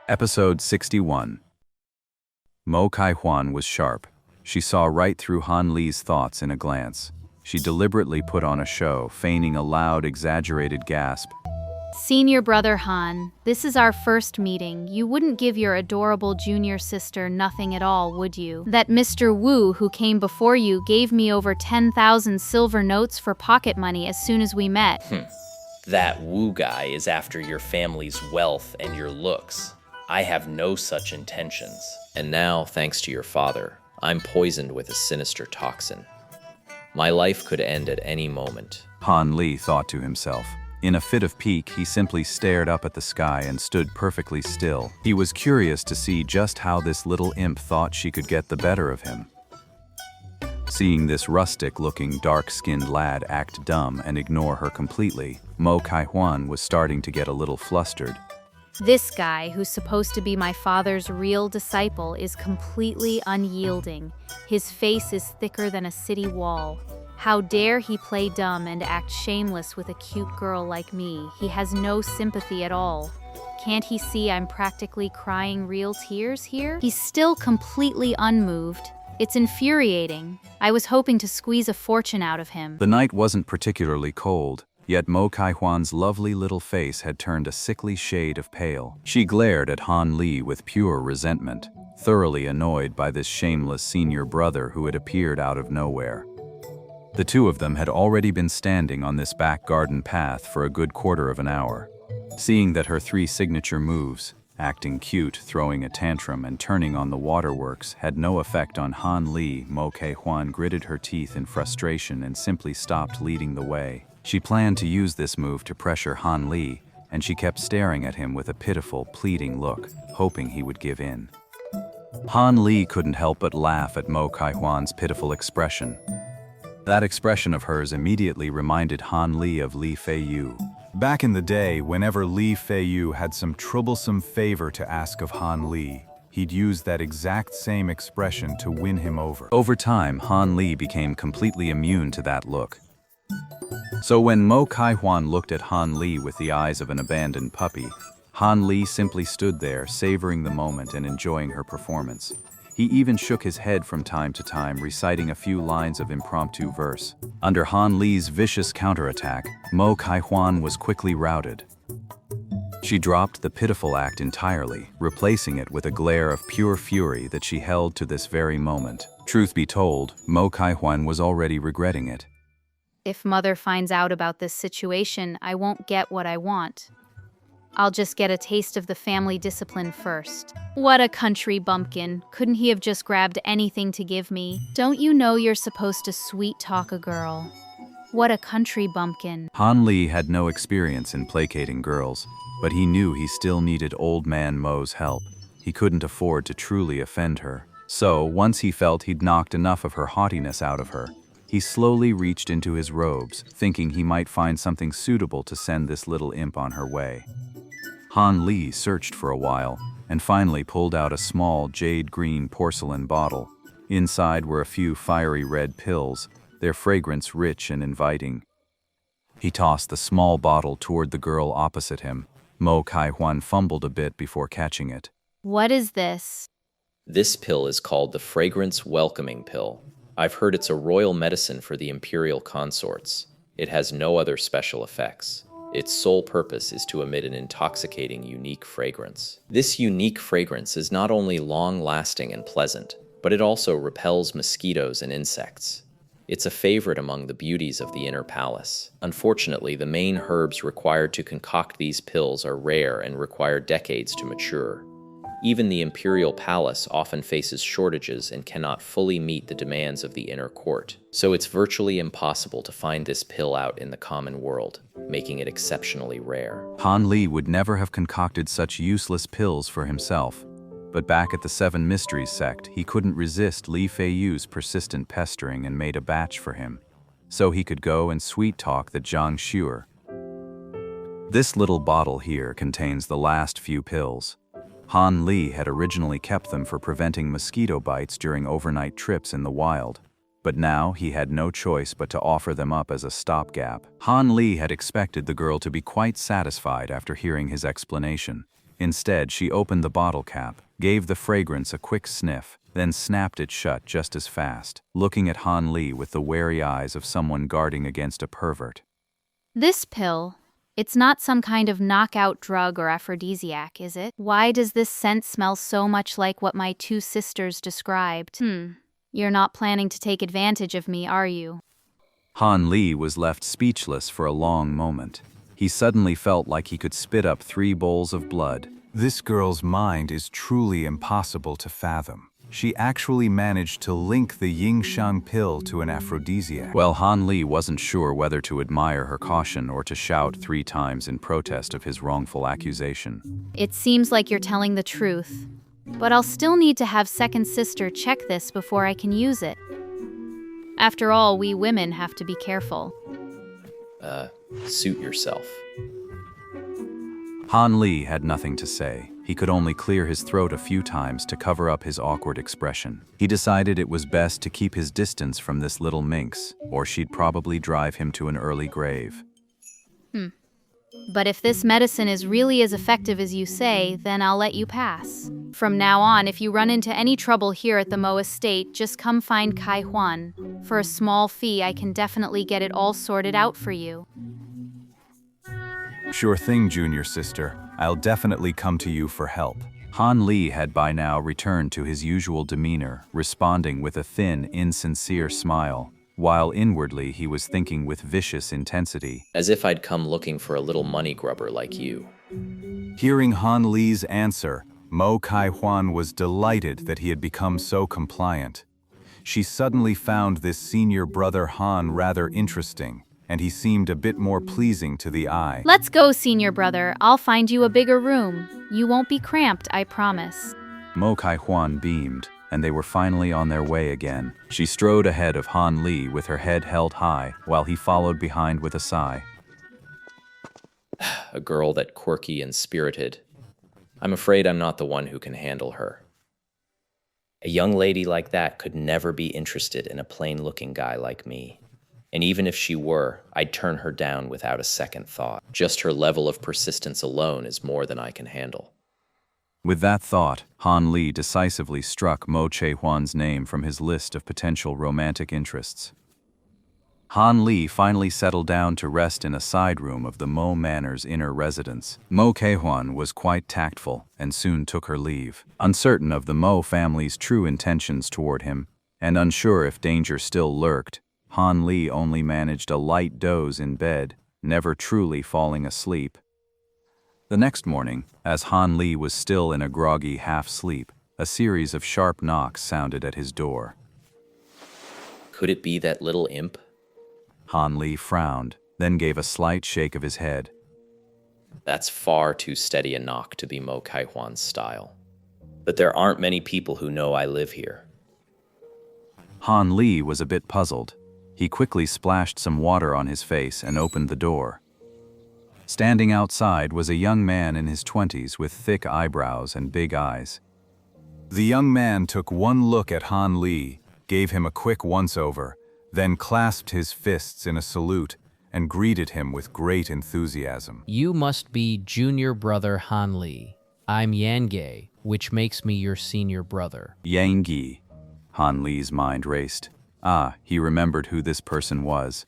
Episode 61. Mo Kai-hwan was sharp. She saw right through Han Li's thoughts in a glance. She deliberately put on a show, feigning a loud, exaggerated gasp. Senior brother Han, this is our first meeting. You wouldn't give your adorable junior sister nothing at all, would you? That Mr. Wu who came before you gave me over 10,000 silver notes for pocket money as soon as we met. That Wu guy is after your family's wealth and your looks. I have no such intentions. And now, thanks to your father, I'm poisoned with a sinister toxin. My life could end at any moment. Han Li thought to himself. In a fit of pique, he simply stared up at the sky and stood perfectly still. He was curious to see just how this little imp thought she could get the better of him. Seeing this rustic-looking, dark-skinned lad act dumb and ignore her completely, Mo Kai-hwan was starting to get a little flustered. This guy, who's supposed to be my father's real disciple, is completely unyielding. His face is thicker than a city wall. How dare he play dumb and act shameless with a cute girl like me? He has no sympathy at all. Can't he see I'm practically crying real tears here? He's still completely unmoved. It's infuriating. I was hoping to squeeze a fortune out of him. The night wasn't particularly cold, yet Mo Kai-hwan's lovely little face had turned a sickly shade of pale. She glared at Han Li with pure resentment, thoroughly annoyed by this shameless senior brother who had appeared out of nowhere. The two of them had already been standing on this back garden path for a good quarter of an hour. Seeing that her three signature moves, acting cute, throwing a tantrum, and turning on the waterworks, had no effect on Han Li, Mo Kai-hwan gritted her teeth in frustration and simply stopped leading the way. She planned to use this move to pressure Han Li, and she kept staring at him with a pitiful, pleading look, hoping he would give in. Han Li couldn't help but laugh at Mo Kai-hwan's pitiful expression. That expression of hers immediately reminded Han Li of Li Feiyu. Back in the day, whenever Li Feiyu had some troublesome favor to ask of Han Li, he'd use that exact same expression to win him over. Over time, Han Li became completely immune to that look. So when Mo Kai-hwan looked at Han Li with the eyes of an abandoned puppy, Han Li simply stood there, savoring the moment and enjoying her performance. He even shook his head from time to time, reciting a few lines of impromptu verse. Under Han Li's vicious counterattack, Mo Kai-hwan was quickly routed. She dropped the pitiful act entirely, replacing it with a glare of pure fury that she held to this very moment. Truth be told, Mo Kai-hwan was already regretting it. If Mother finds out about this situation, I won't get what I want. I'll just get a taste of the family discipline first. What a country bumpkin. Couldn't he have just grabbed anything to give me? Don't you know you're supposed to sweet-talk a girl? What a country bumpkin. Han Li had no experience in placating girls, but he knew he still needed old man Mo's help. He couldn't afford to truly offend her. So, once he felt he'd knocked enough of her haughtiness out of her, he slowly reached into his robes, thinking he might find something suitable to send this little imp on her way. Han Li searched for a while, and finally pulled out a small jade-green porcelain bottle. Inside were a few fiery red pills, their fragrance rich and inviting. He tossed the small bottle toward the girl opposite him. Mo Kai-hwan fumbled a bit before catching it. What is this? This pill is called the Fragrance Welcoming Pill. I've heard it's a royal medicine for the imperial consorts. It has no other special effects. Its sole purpose is to emit an intoxicating, unique fragrance. This unique fragrance is not only long-lasting and pleasant, but it also repels mosquitoes and insects. It's a favorite among the beauties of the inner palace. Unfortunately, the main herbs required to concoct these pills are rare and require decades to mature. Even the imperial palace often faces shortages and cannot fully meet the demands of the inner court. So it's virtually impossible to find this pill out in the common world, making it exceptionally rare. Han Li would never have concocted such useless pills for himself. But back at the Seven Mysteries sect, he couldn't resist Li Feiyu's persistent pestering and made a batch for him, so he could go and sweet-talk the Zhang Xuer. This little bottle here contains the last few pills. Han Li had originally kept them for preventing mosquito bites during overnight trips in the wild, but now he had no choice but to offer them up as a stopgap. Han Li had expected the girl to be quite satisfied after hearing his explanation. Instead, she opened the bottle cap, gave the fragrance a quick sniff, then snapped it shut just as fast, looking at Han Li with the wary eyes of someone guarding against a pervert. This pill, it's not some kind of knockout drug or aphrodisiac, is it? Why does this scent smell so much like what my two sisters described? You're not planning to take advantage of me, are you? Han Li was left speechless for a long moment. He suddenly felt like he could spit up 3 bowls of blood. This girl's mind is truly impossible to fathom. She actually managed to link the Yingxiang pill to an aphrodisiac. Well, Han Li wasn't sure whether to admire her caution or to shout 3 times in protest of his wrongful accusation. It seems like you're telling the truth, but I'll still need to have second sister check this before I can use it. After all, we women have to be careful. Suit yourself. Han Li had nothing to say. He could only clear his throat a few times to cover up his awkward expression. He decided it was best to keep his distance from this little minx, or she'd probably drive him to an early grave. But if this medicine is really as effective as you say, then I'll let you pass. From now on, if you run into any trouble here at the Mo estate, just come find Kai Huan. For a small fee, I can definitely get it all sorted out for you. Sure thing, junior sister. I'll definitely come to you for help. Han Li had by now returned to his usual demeanor, responding with a thin, insincere smile, while inwardly he was thinking with vicious intensity. As if I'd come looking for a little money grubber like you. Hearing Han Li's answer, Mo Kai Huan was delighted that he had become so compliant. She suddenly found this senior brother Han rather interesting, and he seemed a bit more pleasing to the eye. Let's go, senior brother. I'll find you a bigger room. You won't be cramped, I promise. Mo Kai Huan beamed, and they were finally on their way again. She strode ahead of Han Li with her head held high, while he followed behind with a sigh. A girl that quirky and spirited. I'm afraid I'm not the one who can handle her. A young lady like that could never be interested in a plain-looking guy like me. And even if she were, I'd turn her down without a second thought. Just her level of persistence alone is more than I can handle. With that thought, Han Li decisively struck Mo Che Huan's name from his list of potential romantic interests. Han Li finally settled down to rest in a side room of the Mo Manor's inner residence. Mo Ke Huan was quite tactful and soon took her leave. Uncertain of the Mo family's true intentions toward him, and unsure if danger still lurked, Han Li only managed a light doze in bed, never truly falling asleep. The next morning, as Han Li was still in a groggy half-sleep, a series of sharp knocks sounded at his door. Could it be that little imp? Han Li frowned, then gave a slight shake of his head. That's far too steady a knock to be Mo Kai Huan's style. But there aren't many people who know I live here. Han Li was a bit puzzled. He quickly splashed some water on his face and opened the door. Standing outside was a young man in his 20s with thick eyebrows and big eyes. The young man took one look at Han Li, gave him a quick once-over, then clasped his fists in a salute and greeted him with great enthusiasm. You must be junior brother Han Li. I'm Yan Ge, which makes me your senior brother. Yang Ge. Han Li's mind raced. He remembered who this person was.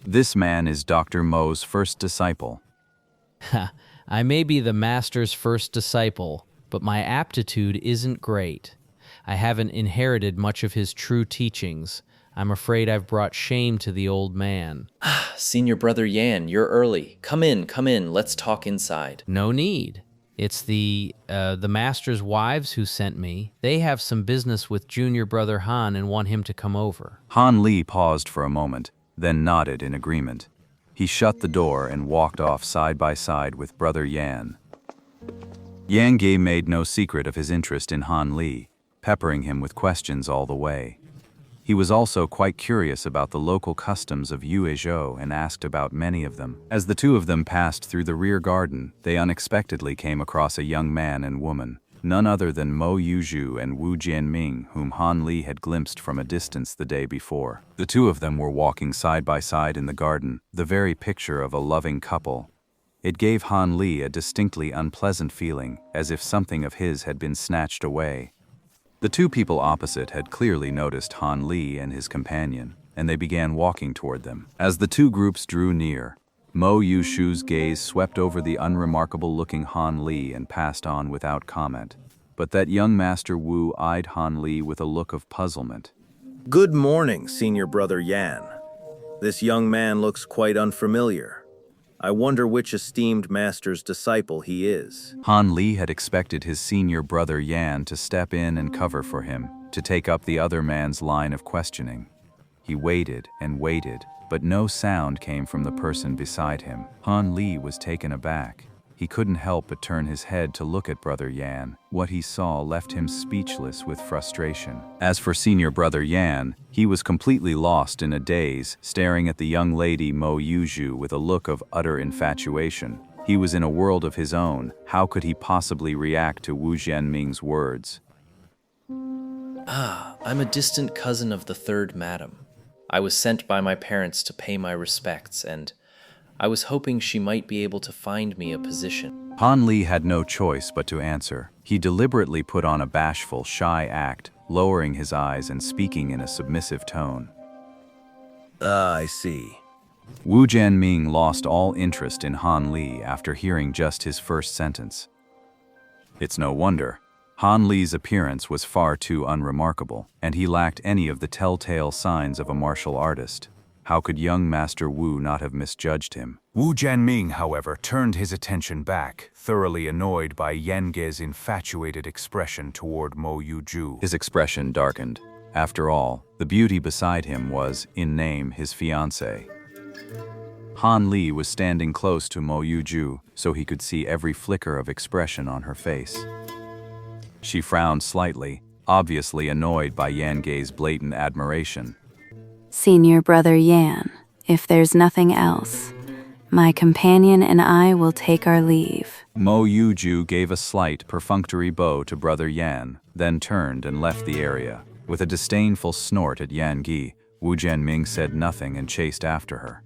This man is Dr. Mo's first disciple. I may be the master's first disciple, but my aptitude isn't great. I haven't inherited much of his true teachings. I'm afraid I've brought shame to the old man. Senior brother Yan, you're early. Come in, let's talk inside. No need. It's the master's wives who sent me. They have some business with junior brother Han and want him to come over. Han Li paused for a moment, then nodded in agreement. He shut the door and walked off side by side with brother Yan. Yang Ge made no secret of his interest in Han Li, peppering him with questions all the way. He was also quite curious about the local customs of Yuezhou and asked about many of them. As the two of them passed through the rear garden, they unexpectedly came across a young man and woman, none other than Mo Yuzhu and Wu Jianming, whom Han Li had glimpsed from a distance the day before. The two of them were walking side by side in the garden, the very picture of a loving couple. It gave Han Li a distinctly unpleasant feeling, as if something of his had been snatched away. The two people opposite had clearly noticed Han Li and his companion, and they began walking toward them. As the two groups drew near, Mo Yushu's gaze swept over the unremarkable-looking Han Li and passed on without comment. But that young Master Wu eyed Han Li with a look of puzzlement. Good morning, Senior Brother Yan. This young man looks quite unfamiliar. I wonder which esteemed master's disciple he is. Han Li had expected his senior brother Yan to step in and cover for him, to take up the other man's line of questioning. He waited and waited, but no sound came from the person beside him. Han Li was taken aback. He couldn't help but turn his head to look at Brother Yan. What he saw left him speechless with frustration. As for senior brother Yan, he was completely lost in a daze, staring at the young lady Mo Yuzhu with a look of utter infatuation. He was in a world of his own. How could he possibly react to Wu Jianming's words? I'm a distant cousin of the third madam. I was sent by my parents to pay my respects, and I was hoping she might be able to find me a position. Han Li had no choice but to answer. He deliberately put on a bashful, shy act, lowering his eyes and speaking in a submissive tone. I see. Wu Jianming lost all interest in Han Li after hearing just his first sentence. It's no wonder. Han Li's appearance was far too unremarkable, and he lacked any of the telltale signs of a martial artist. How could young Master Wu not have misjudged him? Wu Jianming, however, turned his attention back, thoroughly annoyed by Yan Ge's infatuated expression toward Mo Yuzhu. His expression darkened. After all, the beauty beside him was, in name, his fiancée. Han Li was standing close to Mo Yuzhu, so he could see every flicker of expression on her face. She frowned slightly, obviously annoyed by Yan Ge's blatant admiration. Senior Brother Yan, if there's nothing else, my companion and I will take our leave. Mo Yuzhu gave a slight, perfunctory bow to Brother Yan, then turned and left the area. With a disdainful snort at Yan Ge, Wu Jianming said nothing and chased after her.